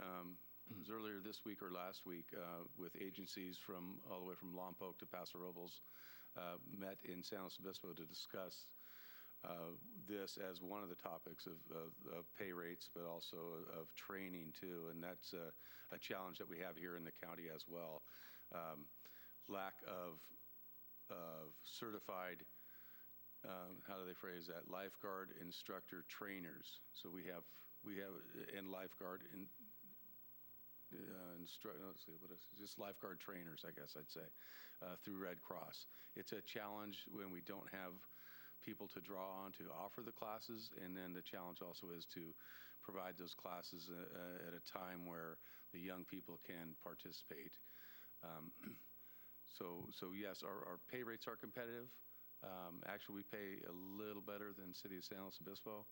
it was earlier this week or last week, with agencies from all the way from Lompoc to Paso Robles, met in San Luis Obispo to discuss this as one of the topics of pay rates, but also of training too, and that's a challenge that we have here in the county as well. Lack of certified, how do they phrase that? Lifeguard instructor trainers. So we have and lifeguard let's see, what is it? Just lifeguard trainers, I guess I'd say, through Red Cross. It's a challenge when we don't have people to draw on to offer the classes, and then the challenge also is to provide those classes at a time where the young people can participate. So yes, our pay rates are competitive. Actually, we pay a little better than City of San Luis Obispo.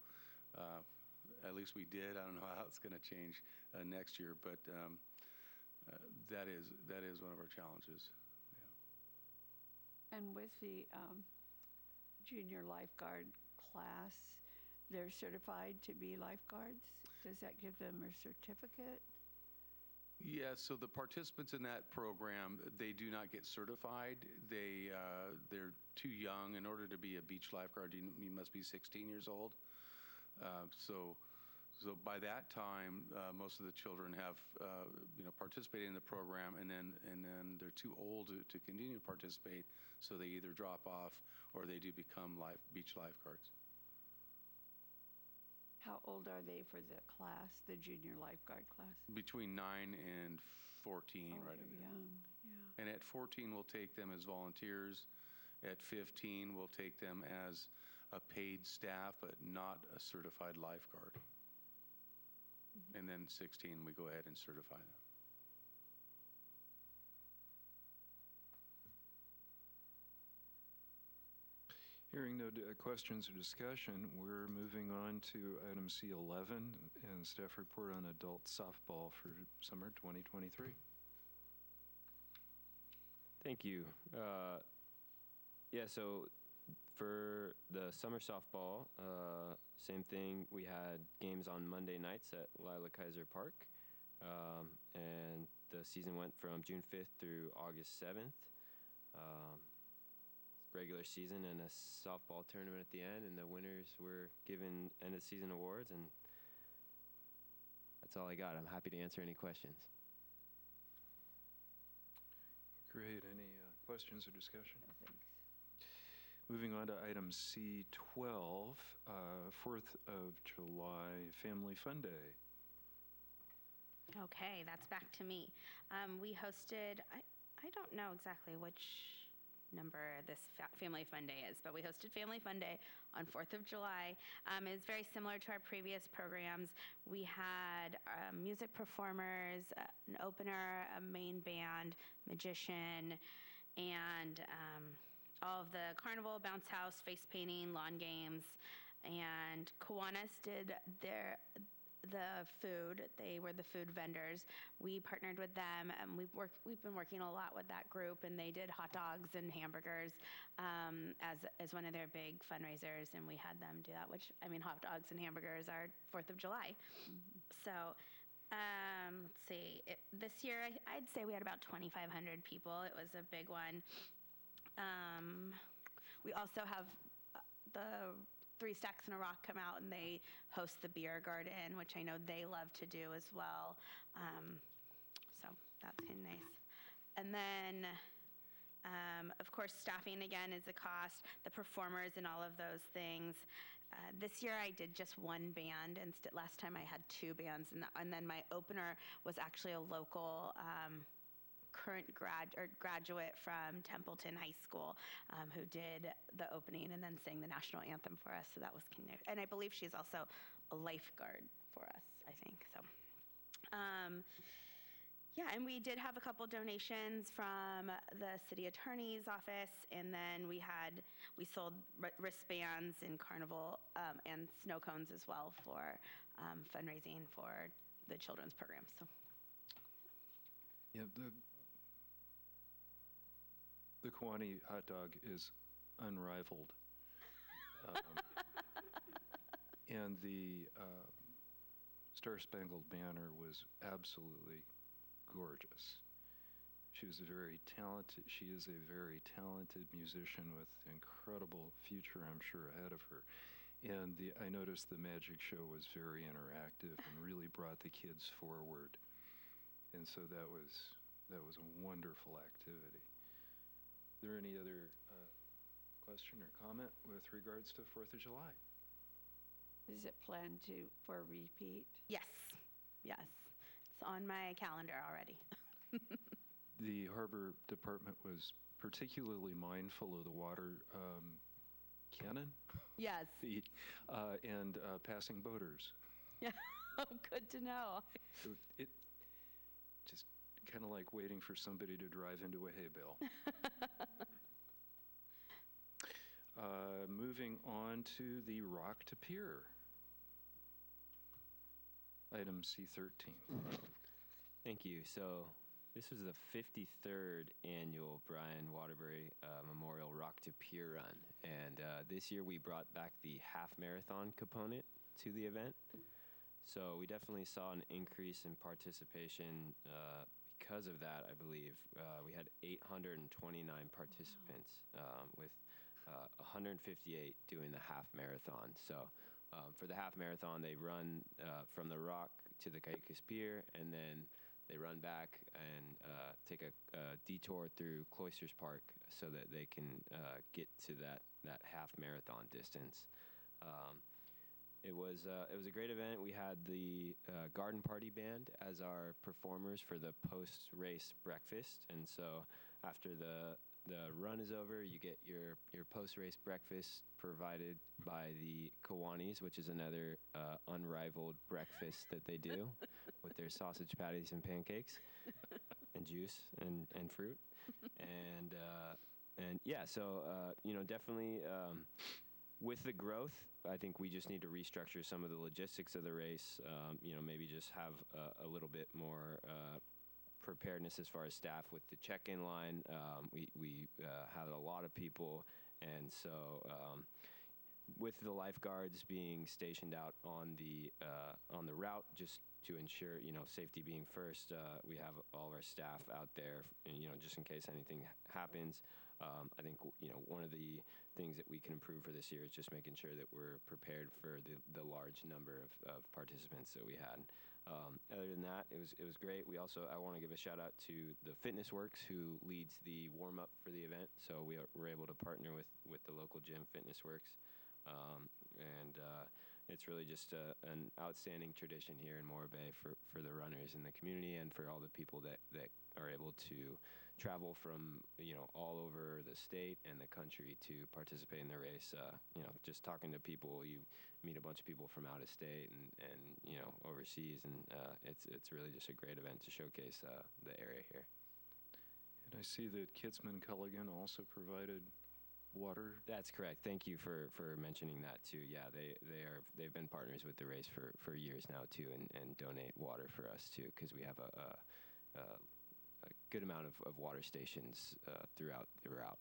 At least we did. I don't know how it's going to change next year, but that is one of our challenges. And with the junior lifeguard class, they're certified to be lifeguards? Does that give them a certificate? Yeah, so the participants in that program, they do not get certified. They're too young. In order to be a beach lifeguard, you must be 16 years old. So by that time, most of the children have participated in the program, and then they're too old to continue to participate, so they either drop off or they do become beach lifeguards. How old are they for the class, the junior lifeguard class? Between 9 and 14, Oh, right? they're young, yeah. And at 14, we'll take them as volunteers. At 15, we'll take them as a paid staff, but not a certified lifeguard. And then 16, we go ahead and certify them. Hearing no questions or discussion, we're moving on to item C11 and staff report on adult softball for summer 2023. Thank you. Yeah, so for the summer softball, same thing. We had games on Monday nights at Lila Kaiser Park, and the season went from June 5th through August 7th. Regular season and a softball tournament at the end, and the winners were given end of season awards, and that's all I got. I'm happy to answer any questions. Great. Any questions or discussion? No, thanks. Moving on to item C12, 4th of July Family Fun Day. Okay, that's back to me. We hosted, I don't know exactly which number this Family Fun Day is, but we hosted Family Fun Day on 4th of July. It was very similar to our previous programs. We had music performers, an opener, a main band, magician, and all of the carnival, bounce house, face painting, lawn games, and Kiwanis did the food. They were the food vendors. We partnered with them, and we've been working a lot with that group, and they did hot dogs and hamburgers as one of their big fundraisers, and we had them do that, which, I mean, hot dogs and hamburgers are 4th of July. So let's see. This year, I'd say we had about 2,500 people. It was a big one. We also have the Three Stacks and a Rock come out, and they host the beer garden, which I know they love to do as well. So that's kind of nice. And then, of course, staffing again is a cost, the performers and all of those things. This year I did just one band, and last time I had two bands, and then my opener was actually a local current graduate from Templeton High School who did the opening and then sang the national anthem for us. So that was kind of, and I believe she's also a lifeguard for us, I think. So, yeah, and we did have a couple donations from the city attorney's office, and then we sold wristbands and carnival and snow cones as well for fundraising for the children's program. So, Yeah, the Kiwani hot dog is unrivaled. And the Star Spangled Banner was absolutely gorgeous. She is a very talented musician with incredible future, I'm sure, ahead of her. And I noticed the magic show was very interactive and really brought the kids forward. And so that was a wonderful activity. Is there any other question or comment with regards to 4th of July? Is it planned for a repeat? yes. It's on my calendar already. The Harbor Department was particularly mindful of the water cannon, Yes. and passing boaters. Yeah. Oh, good to know. It just kind of like waiting for somebody to drive into a hay bale. Moving on to the Rock to Pier. Item C13. Thank you. So this was the 53rd annual Brian Waterbury Memorial Rock to Pier Run. And this year we brought back the half marathon component to the event. So we definitely saw an increase in participation because of that, I believe. We had 829 participants with 158 doing the half marathon. So for the half marathon, they run from the Rock to the Cayucas Pier, and then they run back and take a detour through Cloisters Park so that they can get to that half marathon distance. It was a great event. We had the Garden Party Band as our performers for the post-race breakfast, and so after the run is over, you get your post-race breakfast provided by the Kiwanis, which is another unrivaled breakfast that they do with their sausage patties and pancakes and juice and fruit. And yeah, so definitely with the growth, I think we just need to restructure some of the logistics of the race. Maybe just have a little bit more preparedness as far as staff with the check-in line. We had a lot of people, and so with the lifeguards being stationed out on the route, just to ensure safety being first, we have all of our staff out there, just in case anything happens. I think one of the things that we can improve for this year is just making sure that we're prepared for the large number of participants that we had. Other than that, it was great. I want to give a shout out to the Fitness Works, who leads the warm up for the event. So we were able to partner with the local gym, Fitness Works, and it's really just an outstanding tradition here in Morro Bay for the runners in the community and for all the people that are able to travel from all over the state and the country to participate in the race. Just talking to people, you meet a bunch of people from out of state and overseas, and it's really just a great event to showcase the area here. And I see that Kidsman Culligan also provided water. That's correct. Thank you for mentioning that too. Yeah, they've been partners with the race for years now too, and donate water for us too, because we have a good amount of water stations throughout the route.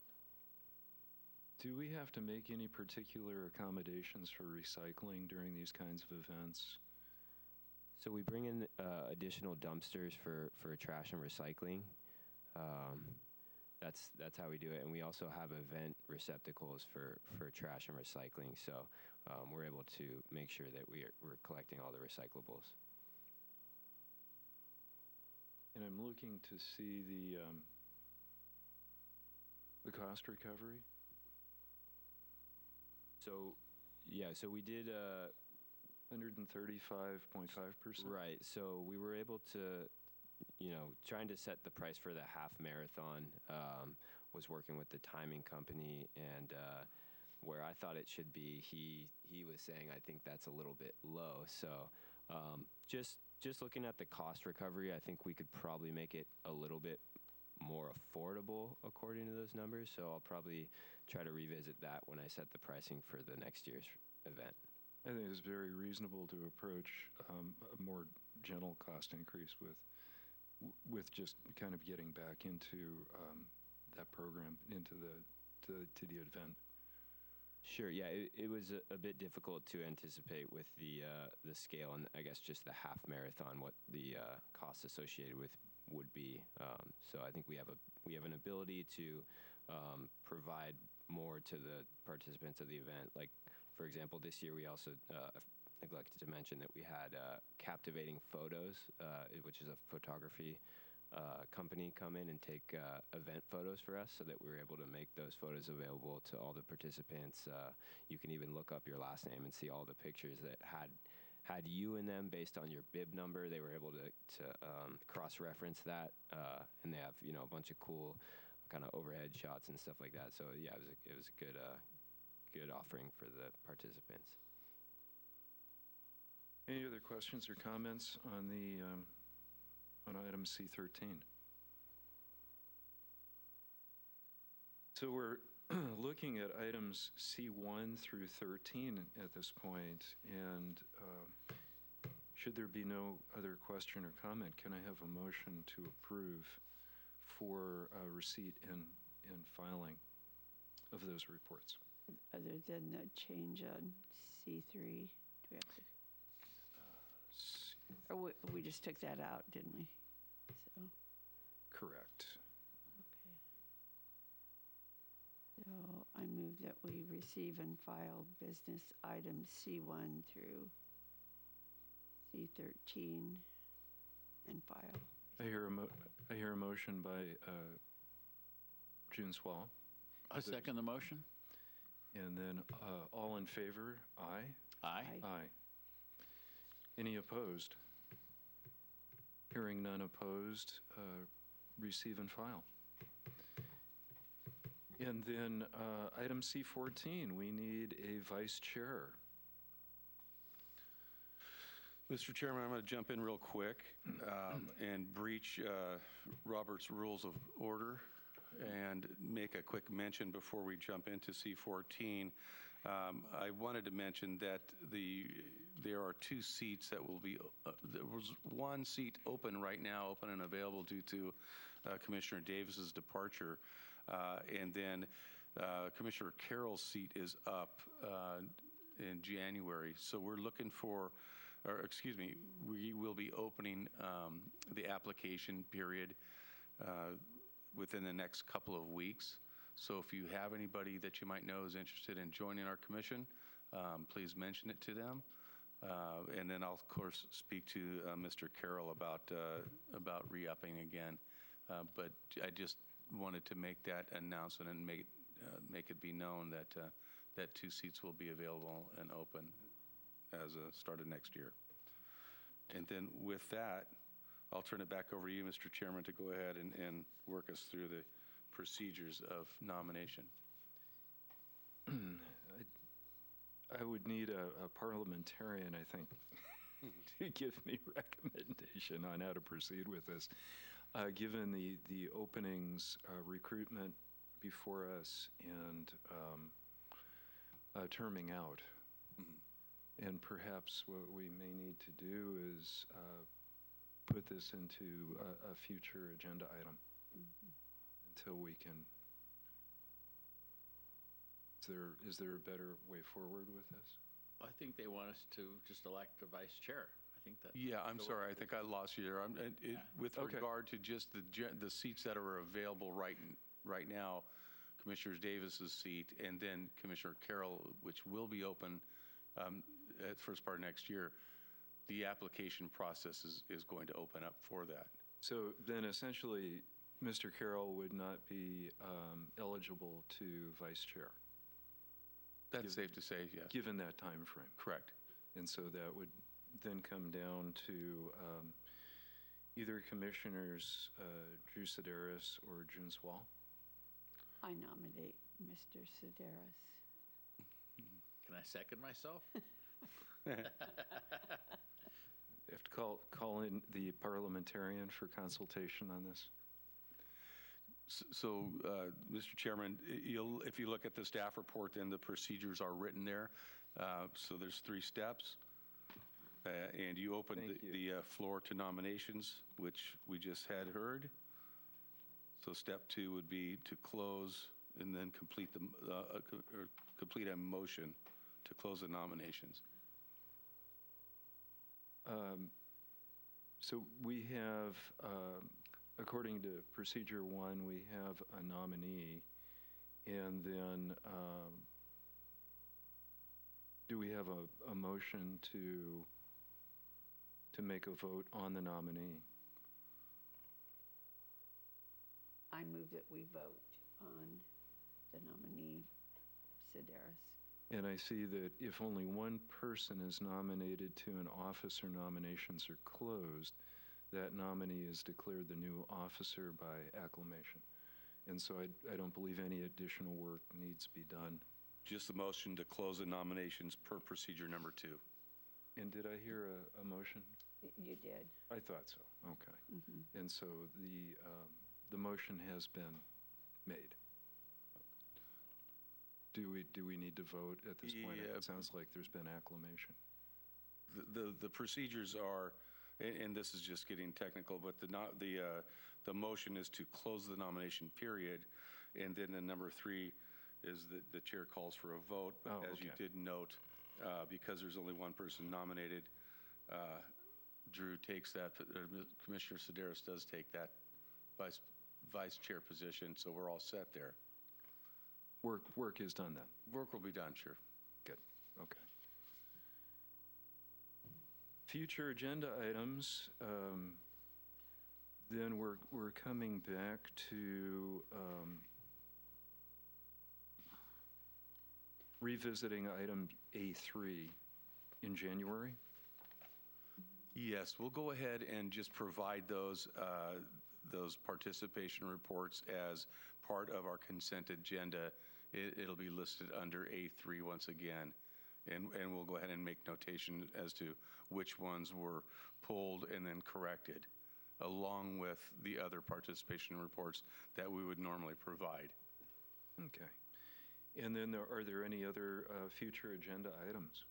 Do we have to make any particular accommodations for recycling during these kinds of events? So we bring in additional dumpsters for trash and recycling. That's how we do it, and we also have event receptacles for trash and recycling. So we're able to make sure that we're collecting all the recyclables. And I'm looking to see the cost recovery. So we did 135.5%. right. So we were able to, trying to set the price for the half marathon, was working with the timing company, and where I thought it should be, he was saying, I think that's a little bit low. So just looking at the cost recovery, I think we could probably make it a little bit more affordable according to those numbers. So I'll probably try to revisit that when I set the pricing for the next year's event. I think it's very reasonable to approach a more gentle cost increase with just kind of getting back into that program, into the event. Sure. Yeah, it was a bit difficult to anticipate with the scale and I guess just the half marathon what the costs associated with would be. So I think we have an ability to provide more to the participants of the event. Like, for example, this year we also neglected to mention that we had Captivating Photos, which is a photography company, come in and take event photos for us so that we were able to make those photos available to all the participants. You can even look up your last name and see all the pictures that had you in them based on your bib number. They were able to cross-reference that, and they have a bunch of cool kind of overhead shots and stuff like that. So yeah, it was a good offering for the participants. Any other questions or comments on on item C13? So we're looking at items C1 through 13 at this point, and should there be no other question or comment, can I have a motion to approve for receipt and filing of those reports? Other than the change on C3, do we have to? Or we just took that out, didn't we? So, Correct. okay. So I move that we receive and file business items C1 through C13 and file. I hear a motion by June Swall, I second the motion. and then all in favor, aye? Aye. Aye. Any opposed? Hearing none opposed, receive and file. And then item C14, we need a vice chair. Mr. Chairman, I'm going to jump in real quick and breach Robert's Rules of Order and make a quick mention before we jump into C14. I wanted to mention that there are 2 seats that will be, there was 1 seat open right now, open and available due to Commissioner Davis's departure. And then Commissioner Carroll's seat is up in January. So we're looking for, or excuse me, we will be opening the application period within the next couple of weeks. So if you have anybody that you might know is interested in joining our commission, please mention it to them. And then I'll, of course, speak to Mr. Carroll about re-upping again. But I just wanted to make that announcement and make it be known that that 2 seats will be available and open as a start of next year. And then with that, I'll turn it back over to you, Mr. Chairman, to go ahead and work us through the procedures of nomination. I would need a parliamentarian, I think, to give me recommendation on how to proceed with this. Given the openings, recruitment before us, and terming out. And perhaps what we may need to do is put this into a future agenda item until we can. Is there a better way forward with this? I think they want us to just elect a vice chair. I think that. Yeah, I'm sorry. I think I lost you there. With Okay. regard to just the seats that are available right now, Commissioner Davis's seat, and then Commissioner Carroll, which will be open at first part of next year, the application process is going to open up for that. So then essentially, Mr. Carroll would not be eligible to vice chair, That's safe to say, yes. given that time frame. Correct. And so that would then come down to either Commissioners Drew Sedaris or June Swall. I nominate Mr. Sedaris. Can I second myself? You have to call in the parliamentarian for consultation on this. So, Mr. Chairman, if you look at the staff report, then the procedures are written there. So there's 3 steps. And you open the floor to nominations, which we just had heard. So step 2 would be to close and then complete complete a motion to close the nominations. So we have, according to Procedure 1, we have a nominee, and then do we have a motion to make a vote on the nominee? I move that we vote on the nominee, Sedaris. And I see that if only one person is nominated to an office or nominations are closed, that nominee is declared the new officer by acclamation. And so I don't believe any additional work needs to be done Just the motion to close the nominations per procedure number 2. And did I hear a motion? You did. I thought so, okay. And so the motion has been made. Do we need to vote at this point? Yeah. It sounds like there's been acclamation. The procedures are, and this is just getting technical, but the motion is to close the nomination period, and then the number 3 is the chair calls for a vote. But Oh, as you okay. did note, because there's only one person nominated, Drew takes that, Commissioner Sedaris does take that vice chair position, so we're all set there. Work is done then? Work will be done, sure. Good, okay. Future agenda items, then we're coming back to revisiting item A3 in January. Yes, we'll go ahead and just provide those participation reports as part of our consent agenda. It'll be listed under A3 once again, and we'll go ahead and make notation as to which ones were pulled and then corrected, along with the other participation reports that we would normally provide. Okay. And then are there any other future agenda items?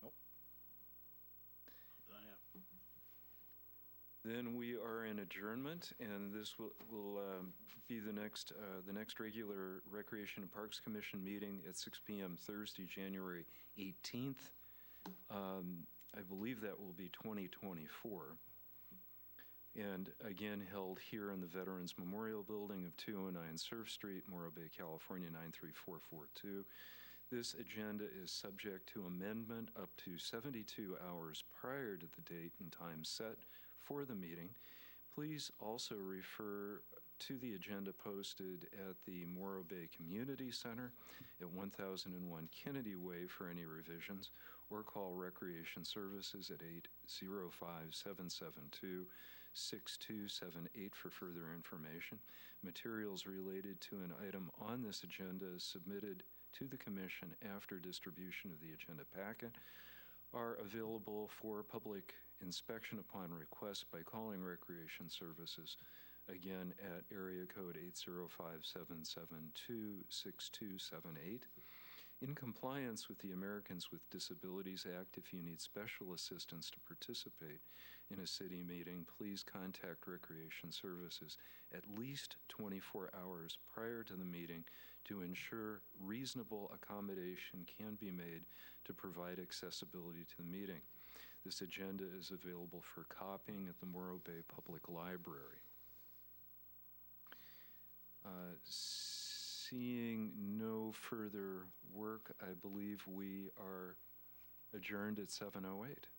That I have. Then we are in adjournment, and this will be the next regular Recreation and Parks Commission meeting at 6 p.m. Thursday, January 18th. I believe that will be 2024. And again, held here in the Veterans Memorial Building of 209 Surf Street, Morro Bay, California, 93442. This agenda is subject to amendment up to 72 hours prior to the date and time set for the meeting. Please also refer to the agenda posted at the Morro Bay Community Center at 1001 Kennedy Way for any revisions, or call Recreation Services at 805-772-6278 for further information. Materials related to an item on this agenda submitted to the Commission after distribution of the agenda packet are available for public inspection upon request by calling Recreation Services, again at area code 805-772-6278. In compliance with the Americans with Disabilities Act, if you need special assistance to participate in a city meeting, please contact Recreation Services at least 24 hours prior to the meeting to ensure reasonable accommodation can be made to provide accessibility to the meeting. This agenda is available for copying at the Morro Bay Public Library. Seeing no further work, I believe we are adjourned at 7:08.